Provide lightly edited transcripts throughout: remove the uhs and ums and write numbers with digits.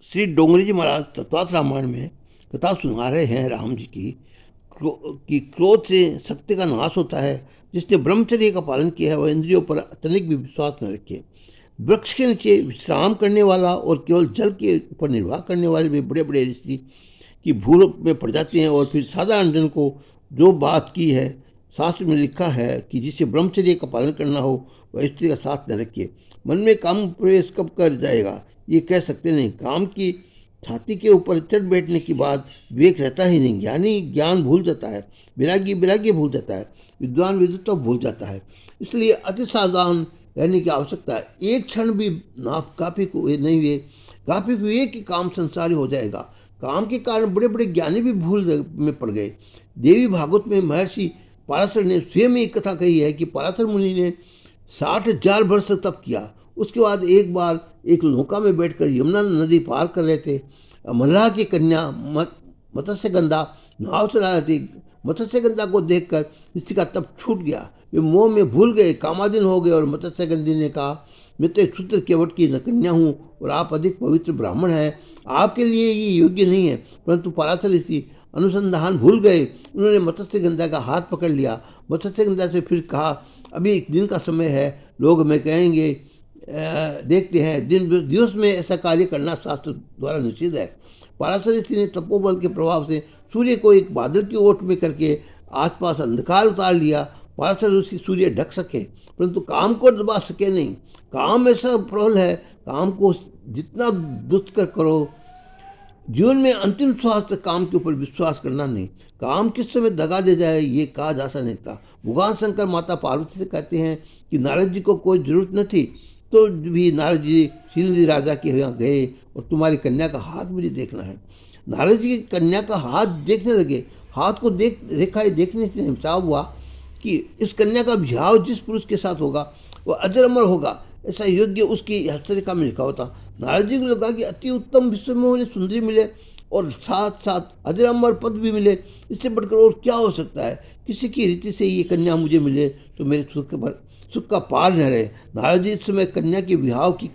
श्री डोंगरी जी महाराज तत्वार्थ रामायण में कथा सुना रहे हैं राम जी की कि क्रोध से सत्य का नाश होता है। जिसने ब्रह्मचर्य का पालन किया है वह इंद्रियों पर तनिक भी विश्वास न रखे। वृक्ष के नीचे विश्राम करने वाला और केवल जल के ऊपर निर्वाह करने वाले भी बड़े बड़े ऋषि की भूल में पड़ जाते हैं। और फिर साधारण जन को जो बात की है, शास्त्र में लिखा है कि जिसे ब्रह्मचर्य का पालन करना हो वह स्त्री का साथ न रखे। मन में काम प्रवेश कब कर जाएगा ये कह सकते नहीं। काम की छाती के ऊपर चढ़ बैठने के बाद विवेक रहता ही नहीं। ज्ञानी ज्ञान भूल जाता है, विरागी विरागी भूल जाता है, विद्वान विद्वत्ता भूल जाता है। इसलिए अति सावधान रहने की आवश्यकता है। एक क्षण भी ना काफी को नहीं हुए, काफी को एक ही काम संसारी हो जाएगा। काम के कारण बड़े बड़े ज्ञानी भी भूल में पड़ गए। देवी भागवत में महर्षि पाराशर ने स्वयं एक कथा कही है कि पाराशर मुनि ने 60,000 वर्ष तक तप किया। उसके बाद एक बार एक नौका में बैठकर यमुना नदी पार कर रहे थे। मल्लाह की कन्या मत्स्यगंधा नाव चला रही थी। मत्स्यगंधा को देखकर किसी का तप छूट गया। वे मोह में भूल गए, कामाधीन हो गए। और मत्स्यगंधी ने कहा, मैं तो एक शूद्र केवट की कन्या हूँ और आप अधिक पवित्र ब्राह्मण हैं, आपके लिए ये योग्य नहीं है। परंतु पराशर ऋषि अनुसंधान भूल गए। उन्होंने मत्स्यगंधा का हाथ पकड़ लिया। मत्स्यगंधा से फिर कहा, अभी एक दिन का समय है, लोग मैं कहेंगे देखते हैं। दिन दिवस में ऐसा कार्य करना शास्त्र द्वारा निषिद्ध है। पराशर ऋषि ने तपोबल के प्रभाव से सूर्य को एक बादल की ओट में करके आसपास अंधकार उतार लिया। पराशर ऋषि सूर्य ढक सके परंतु काम को दबा सके नहीं। काम ऐसा प्रबल है, काम को जितना दुष्कर करो। जीवन में अंतिम श्वास तक काम के ऊपर विश्वास करना नहीं। काम किस समय दगा दे जाए ये कहा जा सकता। भगवान शंकर माता पार्वती से कहते हैं कि नारद जी को कोई जरूरत न थी तो भी नारद जी शीलदी राजा के यहाँ गए और तुम्हारी कन्या का हाथ मुझे देखना है। नारद जी की कन्या का हाथ देखने लगे। हाथ को देखने से हिसाब हुआ कि इस कन्या का ब्याह जिस पुरुष के साथ होगा वह अजर अमर होगा, ऐसा योग्य उसकी हस्तरेखा में लिखा होता। नारद जी को लगा कि अति उत्तम विश्व में उन्हें सुंदरी मिले और साथ साथ अजर अमर पद भी मिले, इससे बढ़कर और क्या हो सकता है। किसी की रीति से ये कन्या मुझे मिले तो मेरे सुख का पार न रहे। नारद जी इस समय कन्या के विवाह की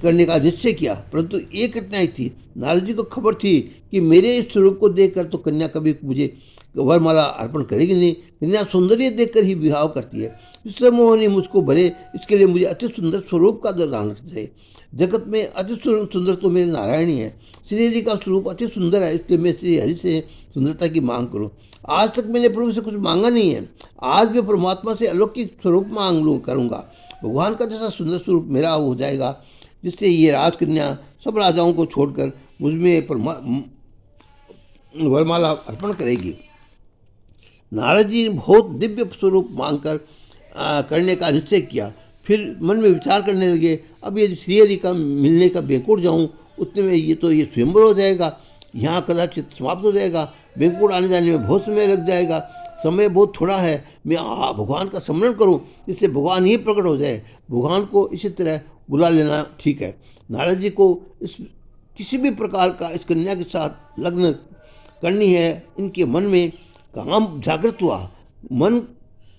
करने का निश्चय किया, परंतु एक कठिनाई थी। नारद जी को खबर थी कि मेरे इस स्वरूप को देखकर तो कन्या कभी मुझे वरमाला अर्पण करेगी नहीं। कन्या सौंदर्य देखकर ही विवाह करती है। इससे मोहनी मुझको भरे, इसके लिए मुझे अति सुंदर स्वरूप का दर्शन चाहिए। जगत में अति सुंदर तो मेरे नारायण ही है। श्री हरि का स्वरूप अति सुंदर है, इसलिए मैं श्री हरि से सुंदरता की मांग करूं। आज तक मैंने प्रभु से कुछ मांगा नहीं है, आज मैं परमात्मा से अलौकिक स्वरूप मांग लूँ करूँगा। भगवान का जैसा सुंदर स्वरूप मेरा हो जाएगा जिससे ये राजकन्या सब राजाओं को छोड़कर मुझमें वरमाला अर्पण करेगी। नारद जी ने बहुत दिव्य स्वरूप मांगकर करने का निश्चय किया। फिर मन में विचार करने लगे, अब यदि श्रीहरि का मिलने का बैंकुट जाऊँ उतने में ये स्वयंवर हो जाएगा, यहाँ कदाचित समाप्त हो जाएगा। बैंकुट आने जाने में बहुत समय लग जाएगा, समय बहुत थोड़ा है। मैं भगवान का स्मरण करूँ जिससे भगवान ही प्रकट हो जाए। भगवान को इसी तरह बुला लेना ठीक है। नारद जी को इस किसी भी प्रकार का इस कन्या के साथ लग्न करनी है। इनके मन में काम जागृत हुआ।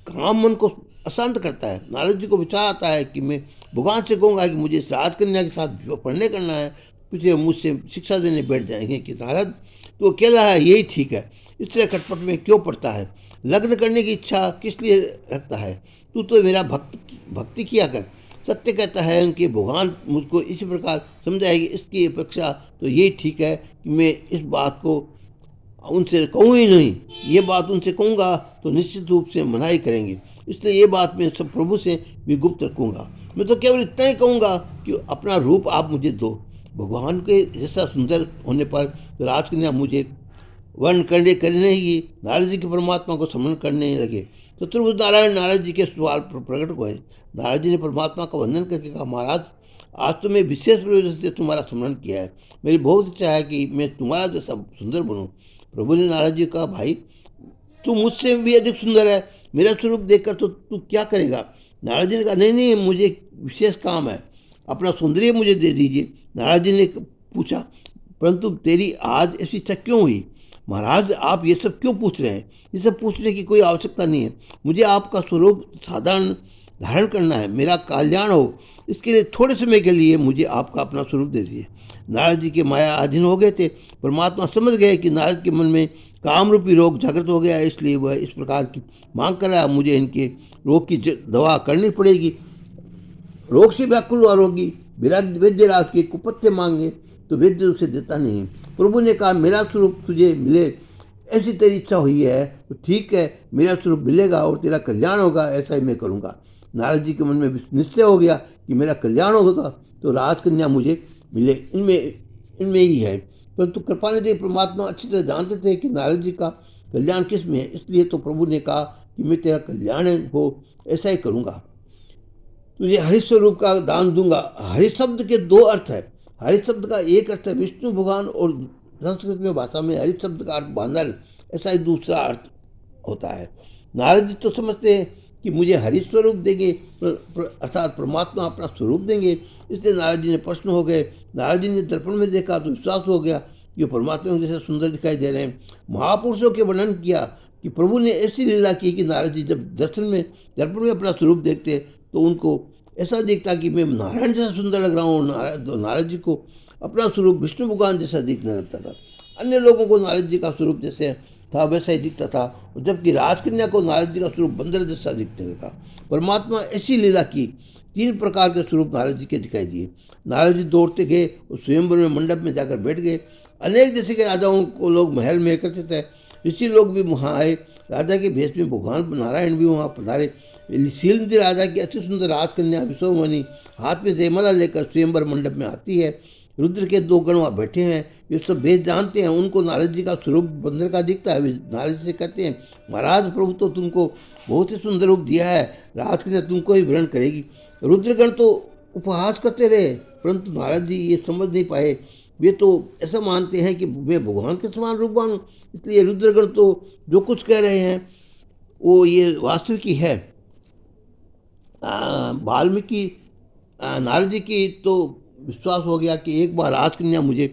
काम मन को अशांत करता है। नारद जी को विचार आता है कि मैं भगवान से कहूँगा कि मुझे इस राजकन्या के साथ पढ़ने करना है। कुछ मुझसे शिक्षा देने बैठ जाएंगे कि नारद तो अकेला है, यही ठीक है, इस तरह खटपट में क्यों पड़ता है, लग्न करने की इच्छा किस लिए रखता है, तू तो मेरा भक्ति किया कर। सत्य कहता है कि भगवान मुझको इसी प्रकार समझाएगी, इसकी अपेक्षा तो यही ठीक है कि मैं इस बात को उनसे कहूँ ही नहीं। ये बात उनसे कहूँगा तो निश्चित रूप से मनाही करेंगे, इसलिए ये बात मैं सब प्रभु से भी गुप्त रखूँगा। मैं तो केवल इतना ही कहूँगा कि अपना रूप आप मुझे दो। भगवान के जैसा सुंदर होने पर राजकन्या मुझे वर्ण करने ही नारद जी के परमात्मा को स्मरण करने लगे। चतुर्भुज नारायण नारद जी के सवाल पर प्रकट हुए। नारद जी ने परमात्मा का वंदन करके कहा, महाराज आज तो मैं विशेष प्रयोजन से तुम्हारा स्मरण किया है। मेरी बहुत इच्छा है कि मैं तुम्हारा जैसा सुंदर बनूं। प्रभु ने नारद जी कहा, भाई तू मुझसे भी अधिक सुंदर है, मेरा स्वरूप देखकर तो तू क्या करेगा। नारद जी ने कहा, नहीं नहीं, मुझे विशेष काम है, अपना सौंदर्य मुझे दे दीजिए। नारद जी ने पूछा, परंतु तेरी आज ऐसी इच्छा क्यों हुई। महाराज आप ये सब क्यों पूछ रहे हैं, ये सब पूछने की कोई आवश्यकता नहीं है। मुझे आपका स्वरूप साधारण धारण करना है, मेरा कल्याण हो, इसके लिए थोड़े समय के लिए मुझे आपका अपना स्वरूप दे दीजिए। नारद जी के माया अधीन हो गए थे। परमात्मा समझ गए कि नारद के मन में काम रूपी रोग जागृत हो गया है, इसलिए वह इस प्रकार की मांग कर रहा, मुझे इनके रोग की दवा करनी पड़ेगी। रोग से व्याकुल हुआ रोगी वैद्य राज के कुपथ्य मांगे तो वैद्य उसे देता नहीं। प्रभु ने कहा, मेरा स्वरूप तुझे मिले ऐसी तेरी इच्छा हुई है तो ठीक है, मेरा स्वरूप मिलेगा और तेरा कल्याण होगा, ऐसा ही मैं करूँगा। नारद जी के मन में निश्चय हो गया कि मेरा कल्याण होगा तो राजकन्या मुझे मिले, इनमें इनमें ही है। परंतु कृपानिधि परमात्मा अच्छी तरह जानते थे कि नारद जी का कल्याण किस में है, इसलिए तो प्रभु ने कहा कि मैं तेरा कल्याण हो ऐसा ही करूँगा, तुझे हरि स्वरूप का दान दूंगा। हरि शब्द के दो अर्थ है। हरि शब्द का एक अर्थ है विष्णु भगवान और संस्कृत में भाषा में हरि शब्द का अर्थ बांधल, ऐसा ही दूसरा अर्थ होता है। नारद जी तो समझते हैं कि मुझे हरि स्वरूप देंगे, अर्थात परमात्मा अपना स्वरूप देंगे, इसलिए नारद जी ने प्रश्न हो गए। नारद जी ने दर्पण में देखा तो विश्वास हो गया कि परमात्मा जैसे सुंदर दिखाई दे रहे हैं। महापुरुषों के वर्णन किया कि प्रभु ने ऐसी लीला की कि नारद जी जब दर्पण में अपना स्वरूप देखते तो उनको ऐसा दिखता कि मैं नारायण जैसा सुंदर लग रहा हूँ। नारद जी को अपना स्वरूप विष्णु भगवान जैसा दिखने लगता था। अन्य लोगों को नारद जी का स्वरूप जैसे था वैसा ही दिखता था, जबकि राजकन्या को नारद जी का स्वरूप बंदर जैसा दिखने लगा। परमात्मा ऐसी लीला की, 3 प्रकार के स्वरूप नारद जी के दिखाई दिए। नारद जी दौड़ते गए और स्वयंवर में मंडप में जाकर बैठ गए। अनेक देश के राजाओं को लोग महल में एकत्रित थे, ऋषि लोग भी वहाँ आए। राजा के भेष में भगवान नारायण भी वहाँ पधारे। शीलनिधि राजा की अति सुंदर राजकन्या विश्वमणि हाथ में जयमाला लेकर स्वयंवर मंडप में आती है। रुद्र के 2 गण वहाँ बैठे हैं, ये सब भेद जानते हैं। उनको नारद जी का स्वरूप बंदर का दिखता है। वे नारद जी से कहते हैं, महाराज प्रभु तो तुमको बहुत ही सुंदर रूप दिया है, राजकन्या तुमको ही वरण करेगी। रुद्रगण तो उपहास करते रहे, परंतु नारद जी ये समझ नहीं पाए। वे तो ऐसा मानते हैं कि मैं भगवान के समान रूपवान हूँ, इसलिए रुद्रगण तो जो कुछ कह रहे हैं वो ये वास्तविक ही है। वाल्मीकि नारद जी की तो विश्वास हो गया कि एक बार राजकन्या मुझे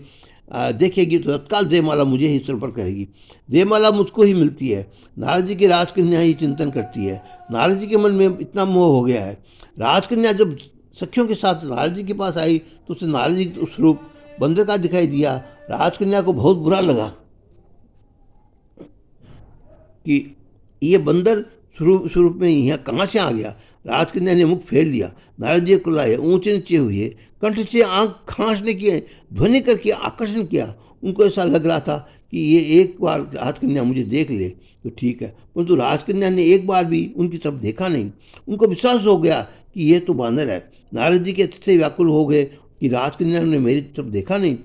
देखेगी तो तत्काल जयमाला मुझे ही सिर पर करेगी, जयमाला मुझको ही मिलती है। नारद जी की राजकन्या ही चिंतन करती है। नारद जी के मन में इतना मोह हो गया है। राजकन्या जब सखियों के साथ नारद जी के पास आई तो उसे नारद जी का स्वरूप बंदर का दिखाई दिया। राजकन्या को बहुत बुरा लगा कि ये बंदर स्वरूप में यहाँ कहाँ से आ गया। राजकन्या ने मुख फेर लिया, नारद जी को लाए, ऊंचे नीचे हुए, कंठ से आंख खांसने की ध्वनि करके आकर्षण किया। उनको ऐसा लग रहा था कि ये एक बार राजकन्या मुझे देख ले तो ठीक है, परंतु राजकन्या ने एक बार भी उनकी तरफ देखा नहीं। उनको विश्वास हो गया कि ये तो बानर है। नारद जी के से व्याकुल हो गए कि राजकन्या ने मेरी तरफ देखा नहीं।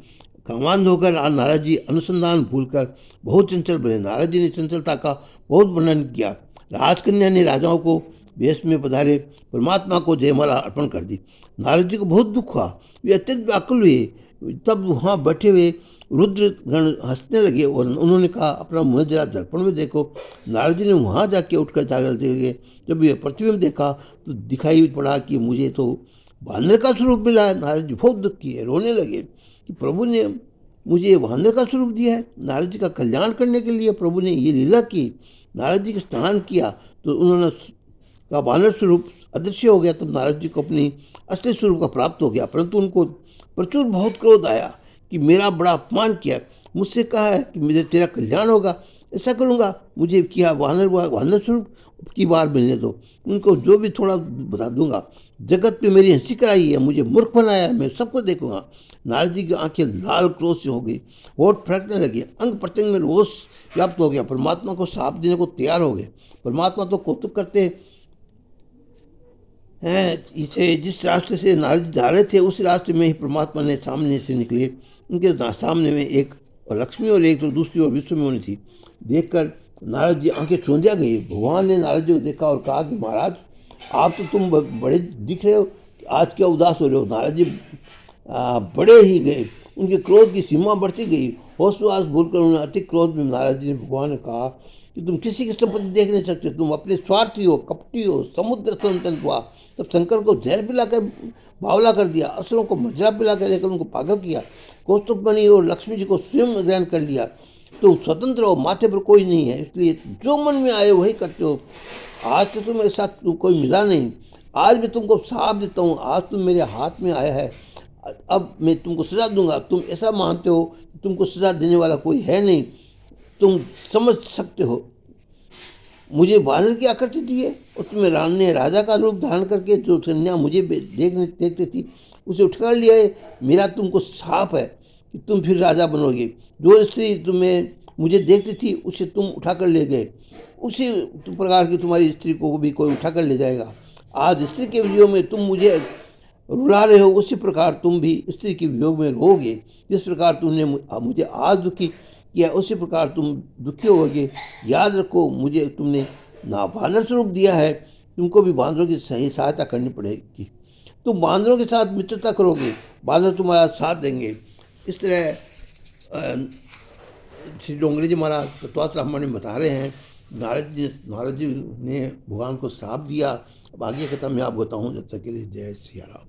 कामांध होकर नारद जी अनुसंधान भूलकर बहुत चंचल बने। नारद जी ने चंचलता का बहुत वर्णन किया। राजकन्या ने राजाओं को वेश में पधारे परमात्मा को जयमाला अर्पण कर दी। नारद जी को बहुत दुख हुआ, वे अत्यंत व्याकुल हुए। तब वहाँ बैठे हुए रुद्र गण हंसने लगे और उन्होंने कहा, अपना मुँह जरा दर्पण में देखो। नारद जी ने वहाँ जाके उठकर जागरते गए। जब ये पृथ्वी में देखा तो दिखाई पड़ा कि मुझे तो वानर का स्वरूप मिला है। नारद जी बहुत दुख किए, रोने लगे कि प्रभु ने मुझे वानर का स्वरूप दिया है। नारद जी का कल्याण करने के लिए प्रभु ने ये लीला की। नारद जी का स्नान किया तो उन्होंने का वानर स्वरूप अदृश्य हो गया। तब नारद जी को अपनी असली स्वरूप का प्राप्त हो गया, परंतु उनको प्रचुर बहुत क्रोध आया कि मेरा बड़ा अपमान किया, मुझसे कहा है कि मुझे तेरा कल्याण होगा, ऐसा करूँगा, मुझे किया वानर स्वरूप की बार मिलने दो, उनको जो भी थोड़ा बता दूंगा। जगत पे मेरी हंसी कराई है, मुझे मूर्ख बनाया है, मैं सबको देखूंगा। नारद जी की आंखें लाल क्रोध से हो गई, होठ फड़कने लगी, अंग प्रत्यंग में रोष व्याप्त हो गया। परमात्मा को साप देने को तैयार हो गए। परमात्मा तो कौतुक करते हैं, इसे जिस रास्ते से नारद जी जा रहे थे उस रास्ते में ही परमात्मा ने सामने से निकले। उनके सामने में एक लक्ष्मी और एक तो दूसरी ओर विश्वमणि थी। देखकर नारद जी आंखें चौंधिया गई। भगवान ने नारद जी को देखा और कहा कि महाराज आप तो तुम बड़े दिख रहे हो, आज क्या उदास हो रहे हो। नारद जी बड़े ही गए, उनके क्रोध की सीमा बढ़ती गई। होशवास भूलकर उन्हें अति क्रोध में नारद जी ने भगवान ने कहा कि तुम किसी की संपत्ति देख नहीं सकते, तुम अपने स्वार्थी हो, कपटी हो, समुद्र संतन हुआ। तब शंकर को जहर पिलाकर बावला कर दिया, असुरों को मजरा पिलाकर लेकर उनको पागल किया, कौस्तुभमणि और लक्ष्मी जी को स्वयं ग्रहण कर लिया। तुम स्वतंत्र हो, माथे पर कोई नहीं है, इसलिए जो मन में आए वही करते हो। आज तो तुम्हें साथ कोई मिला नहीं, आज मैं तुमको श्राप देता हूँ, आज तुम मेरे हाथ में आया है, अब मैं तुमको सज़ा दूंगा। तुम ऐसा मानते हो कि तुमको सज़ा देने वाला कोई है नहीं, तुम समझ सकते हो। मुझे बानर की आकृति दी है और तुम्हें राम ने राजा का रूप धारण करके जो कन्या मुझे देखती थी उसे उठकर लिया है। मेरा तुमको श्राप है कि तुम फिर राजा बनोगे। जो स्त्री तुम्हें मुझे देखती थी उसे तुम उठाकर ले गए, उसी प्रकार की तुम्हारी स्त्री को भी कोई उठाकर ले जाएगा। आज स्त्री के वियोग में तुम मुझे रुला रहे हो, उसी प्रकार तुम भी स्त्री के वियोग में रोगे। जिस प्रकार तुमने मुझे आज दुखी किया उसी प्रकार तुम दुखी होगे। याद रखो, मुझे तुमने ना बानर स्वरूप दिया है, तुमको भी बांदरों की सही सहायता करनी पड़ेगी। तुम बांदरों के साथ मित्रता करोगे, बांदर तुम्हारा साथ देंगे। इस तरह श्री डोंगरे जी महाराज तत्वात रामायण में बता रहे हैं। नारद जी ने भगवान को श्राप दिया। अब आगे कथा मैं आपको बताऊँ, जब तक के लिए जय सिया राम।